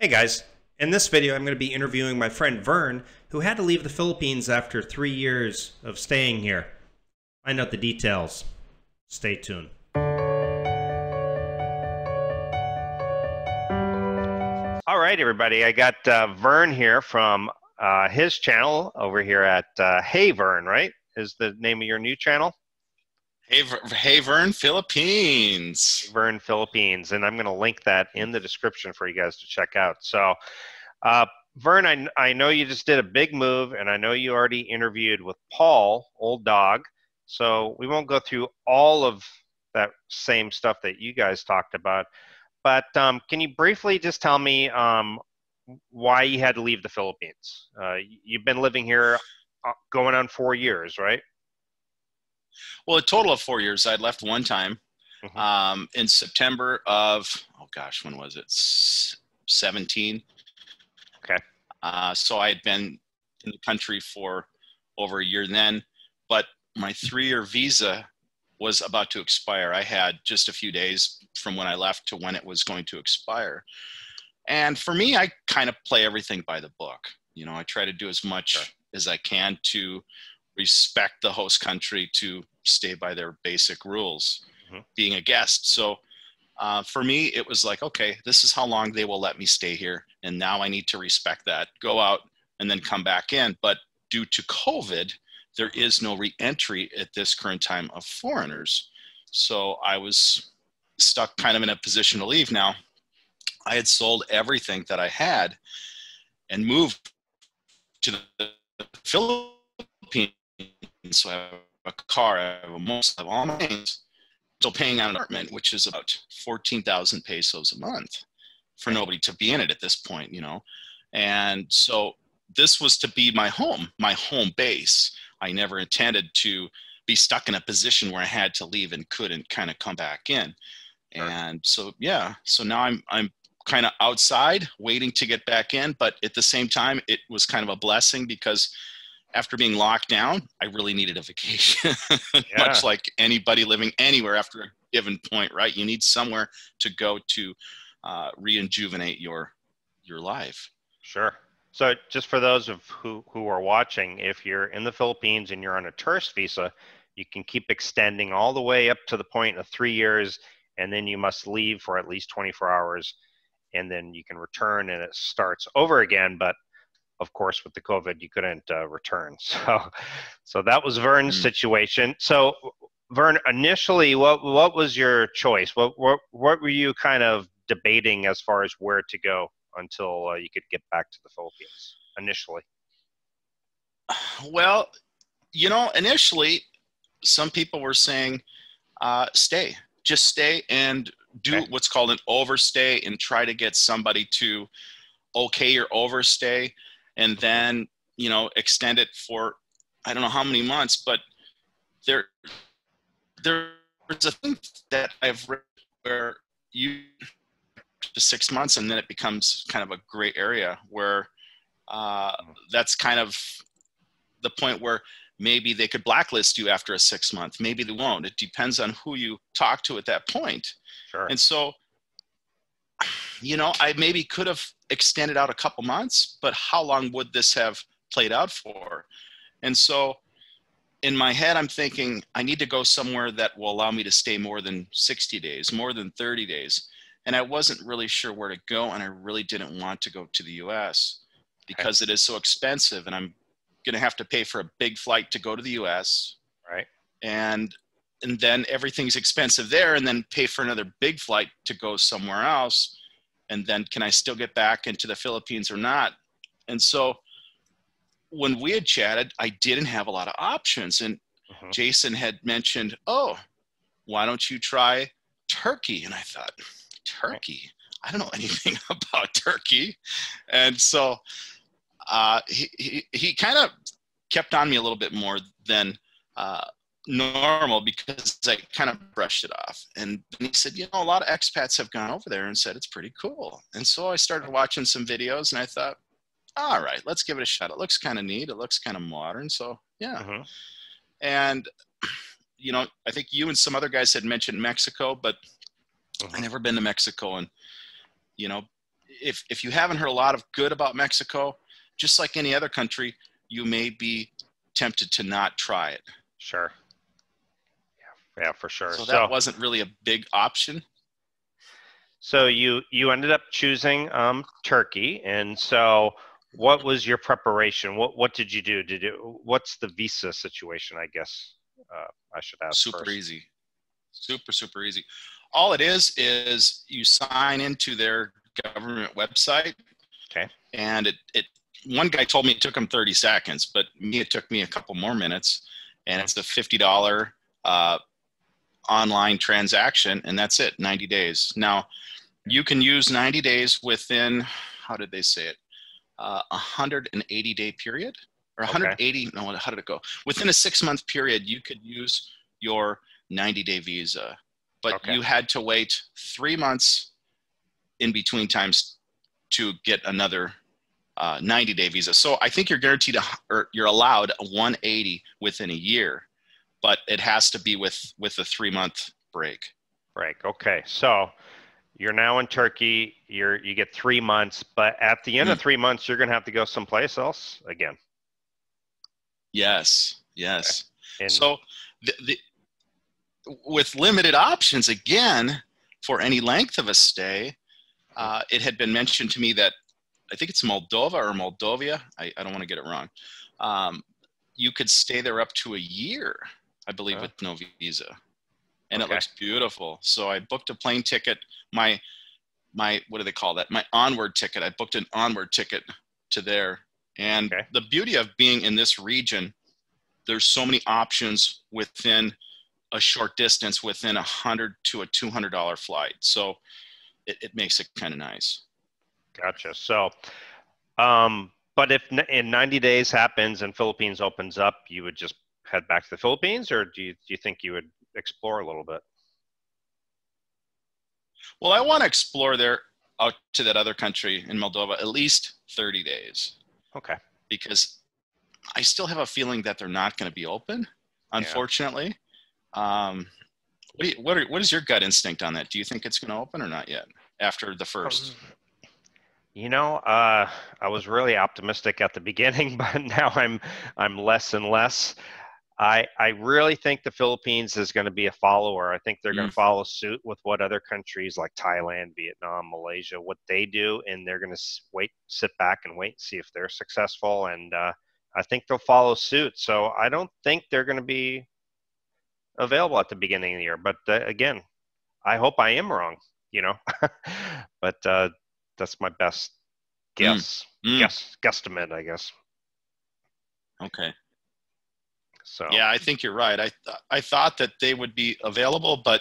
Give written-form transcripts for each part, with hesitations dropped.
Hey guys, in this video I'm going to be interviewing my friend Vern, who had to leave the Philippines after 3 years of staying here. Find out the details. Stay tuned. All right, everybody. I got Vern here from his channel over here at Hey Vern, right? Is the name of your new channel? Hey Vern, Philippines. Vern Philippines, and I'm going to link that in the description for you guys to check out. So, uh, Vern, I know you just did a big move, and I know you already interviewed with Paul, Old Dog. So we won't go through all of that same stuff that you guys talked about. But can you briefly just tell me why you had to leave the Philippines? You've been living here going on 4 years, right? Well, a total of 4 years. I'd left one time Hmm. in September of, oh gosh, when was it? 17. Okay. So I had been in the country for over a year then, but my 3-year visa was about to expire. I had just a few days from when I left to when it was going to expire. And for me, I kind of play everything by the book. You know, I try to do as Sure. much as I can to respect the host country, to stay by their basic rules, Hmm. being a guest. So for me, it was like, okay, this is how long they will let me stay here. And now I need to respect that, go out and then come back in. But due to COVID, there is no reentry at this current time of foreigners. So I was stuck kind of in a position to leave. Now, I had sold everything that I had and moved to the Philippines. So I have a car, I have a most of all my things. Still paying on an apartment, which is about 14,000 pesos a month for Okay. nobody to be in it at this point, you know. And so this was to be my home base. I never intended to be stuck in a position where I had to leave and couldn't kind of come back in. Sure. And so yeah, so now I'm kind of outside waiting to get back in, but at the same time it was kind of a blessing because after being locked down, I really needed a vacation. Much Yeah. like anybody living anywhere after a given point, right? You need somewhere to go to rejuvenate your life. Sure. So just for those of who are watching, if you're in the Philippines and you're on a tourist visa, you can keep extending all the way up to the point of 3 years, and then you must leave for at least 24 hours, and then you can return and it starts over again. But of course, with the COVID, you couldn't return. So that was Vern's Mm. situation. So Vern, initially, what was your choice? What were you kind of debating as far as where to go until you could get back to the Philippines initially? Well, you know, initially, some people were saying, stay, just stay and do Okay. what's called an overstay and try to get somebody to okay your overstay and Hmm. then, you know, extend it for, I don't know how many months, but there, there's a thing that I've read where you to 6 months and then it becomes kind of a gray area where uh, that's kind of the point where maybe they could blacklist you after a 6 month, maybe they won't. It depends on who you talk to at that point. Sure. And so, you know, I maybe could have extended out a couple months, but how long would this have played out for? And so in my head, I'm thinking I need to go somewhere that will allow me to stay more than 60 days, more than 30 days. And I wasn't really sure where to go. And I really didn't want to go to the US Okay. because it is so expensive. And I'm going to have to pay for a big flight to go to the US. Right. And and then everything's expensive there and then pay for another big flight to go somewhere else. And then can I still get back into the Philippines or not? And so when we had chatted, I didn't have a lot of options. And Hmm. Jason had mentioned, oh, why don't you try Turkey? And I thought, Right. Turkey? I don't know anything about Turkey. And so he kind of kept on me a little bit more than uh, normal because I kind of brushed it off. And he said, you know, a lot of expats have gone over there and said it's pretty cool. And so I started watching some videos and I thought, all right, let's give it a shot. It looks kind of neat. It looks kind of modern. So yeah. Hmm. And you know, I think you and some other guys had mentioned Mexico, but I Hmm. never been to Mexico. And you know, if you haven't heard a lot of good about Mexico, just like any other country, you may be tempted to not try it. Sure. Yeah, for sure. So that wasn't really a big option. So you ended up choosing Turkey, and so what was your preparation? What did you do? What's the visa situation? I guess I should ask. Super easy, super easy. All it is you sign into their government website. Okay. And it one guy told me it took him 30 seconds, but it took me a couple more minutes. And it's a $50 online transaction, and that's it, 90 days. Now, you can use 90 days within, how did they say it? 180-day period? Or 180, no, how did it go? Within a 6-month period, you could use your 90-day visa. But you had to wait 3 months in between times to get another 90-day visa. So I think you're guaranteed, or you're allowed a 180 within a year, but it has to be with a 3-month break. Okay. So you're now in Turkey. You get 3 months, but at the end of 3 months, you're going to have to go someplace else again. Yes. Okay. So with limited options again for any length of a stay, it had been mentioned to me that I think it's Moldova or Moldovia. I don't want to get it wrong. You could stay there up to a year, I believe, with no visa. And it looks beautiful. So I booked a plane ticket. My what do they call that? My onward ticket. I booked an onward ticket to there. And the beauty of being in this region, there's so many options within a short distance, within $100 to a $200 flight. So it makes it kind of nice. Gotcha. So, but if in 90 days happens and Philippines opens up, you would just head back to the Philippines, or do you think you would explore a little bit? Well, I want to explore there out to that other country in Moldova at least 30 days. Okay. Because I still have a feeling that they're not going to be open, unfortunately. What is your gut instinct on that? Do you think it's going to open or not yet after the first? I was really optimistic at the beginning, but now I'm less and less. I really think the Philippines is going to be a follower. I think they're going to follow suit with what other countries like Thailand, Vietnam, Malaysia, what they do, and they're going to sit back and wait and see if they're successful. And I think they'll follow suit. So I don't think they're going to be available at the beginning of the year. But again, I hope I am wrong. But that's my best guesstimate, I guess. Okay. So yeah, I think you're right. I thought that they would be available, but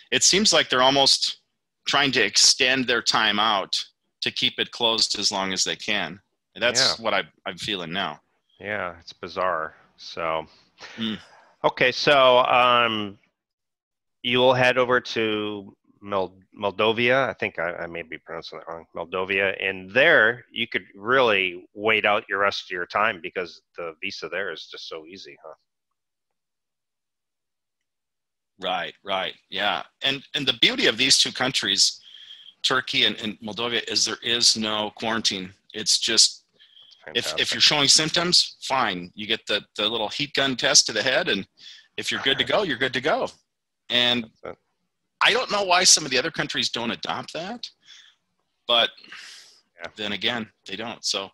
it seems like they're almost trying to extend their time out to keep it closed as long as they can. And that's what I'm feeling now. Yeah, it's bizarre. So okay, so you will head over to Moldova. I think I may be pronouncing it wrong. Moldova, and there you could really wait out your rest of your time because the visa there is just so easy, huh? Right. Yeah. And the beauty of these two countries, Turkey and Moldova, is there is no quarantine. It's just if you're showing symptoms, fine. You get the little heat gun test to the head, and if you're good to go, you're good to go. And I don't know why some of the other countries don't adopt that, but then again, they don't. So,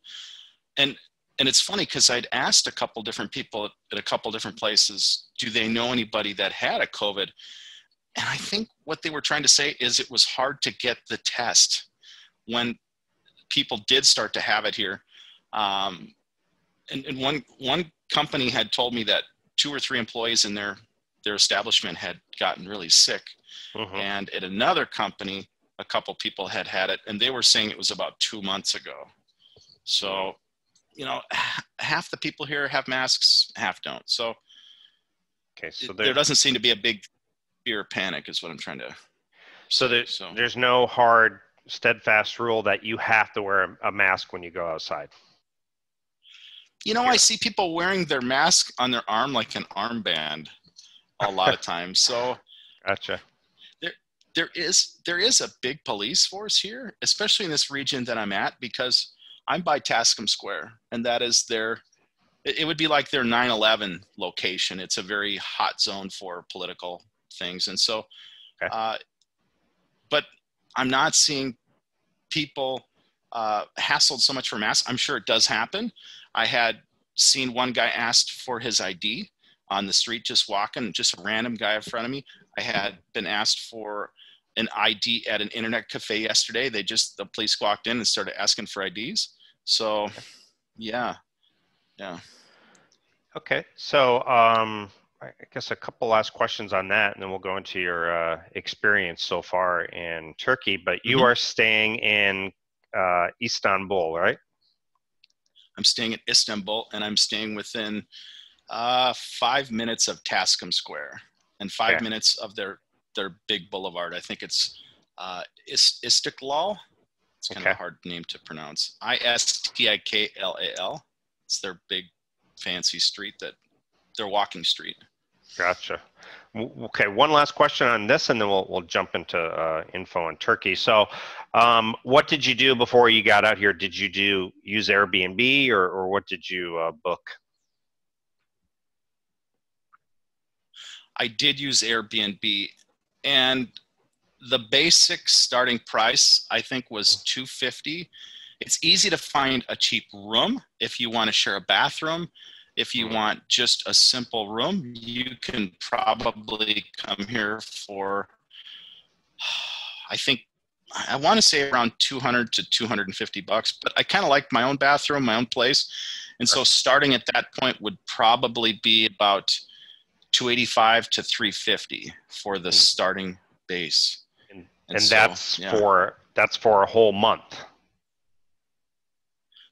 and it's funny because I'd asked a couple different people at a couple different places, do they know anybody that had a COVID? And I think what they were trying to say is it was hard to get the test when people did start to have it here. And one company had told me that 2 or 3 employees in their establishment had gotten really sick. And at another company, a couple people had it, and they were saying it was about 2 months ago. So, half the people here have masks, half don't. So, so there doesn't seem to be a big fear or panic is what I'm trying to say. There's no hard, steadfast rule that you have to wear a mask when you go outside. I see people wearing their mask on their arm like an armband a lot of times. So gotcha. there is a big police force here, especially in this region that I'm at, because I'm by Tascam Square, and that is it would be like their 9/11 location. It's a very hot zone for political things. And so, Okay. but I'm not seeing people hassled so much for masks. I'm sure it does happen. I had seen one guy asked for his ID on the street, just walking, just a random guy in front of me. I had been asked for an ID at an internet cafe yesterday. The police walked in and started asking for IDs. So, yeah. Okay. So, I guess a couple last questions on that, and then we'll go into your experience so far in Turkey. But you are staying in Istanbul, right? I'm staying in Istanbul, and I'm staying within 5 minutes of Tascam Square and 5 minutes of their big boulevard. I think it's Istiklal. It's kind of a hard name to pronounce. Istiklal. It's their big fancy street, their walking street. Gotcha. Okay, one last question on this, and then we'll jump into info on Turkey. So, what did you do before you got out here? Did you use Airbnb, or what did you book? I did use Airbnb, and the basic starting price I think was $250. It's easy to find a cheap room if you want to share a bathroom. If you want just a simple room, you can probably come here for, I want to say around $200 to $250, but I kind of like my own bathroom, my own place. And so starting at that point would probably be about $285 to $350 for the starting base. And so, that's for a whole month.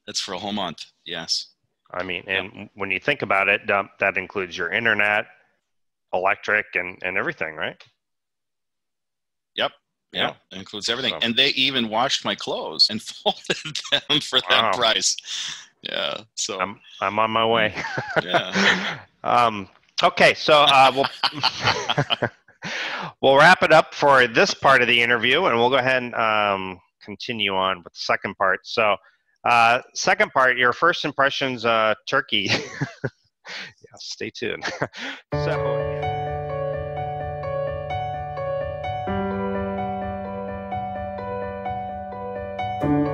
That's for a whole month. Yes. I mean, and when you think about it, that includes your internet, electric, and everything, right? Yep. Yeah, it includes everything. So. And they even washed my clothes and folded them for that price. Yeah. So I'm on my way. Yeah. Okay, so we'll wrap it up for this part of the interview, and we'll go ahead and continue on with the second part. So, second part, your first impressions, Turkey. Yeah, stay tuned. So.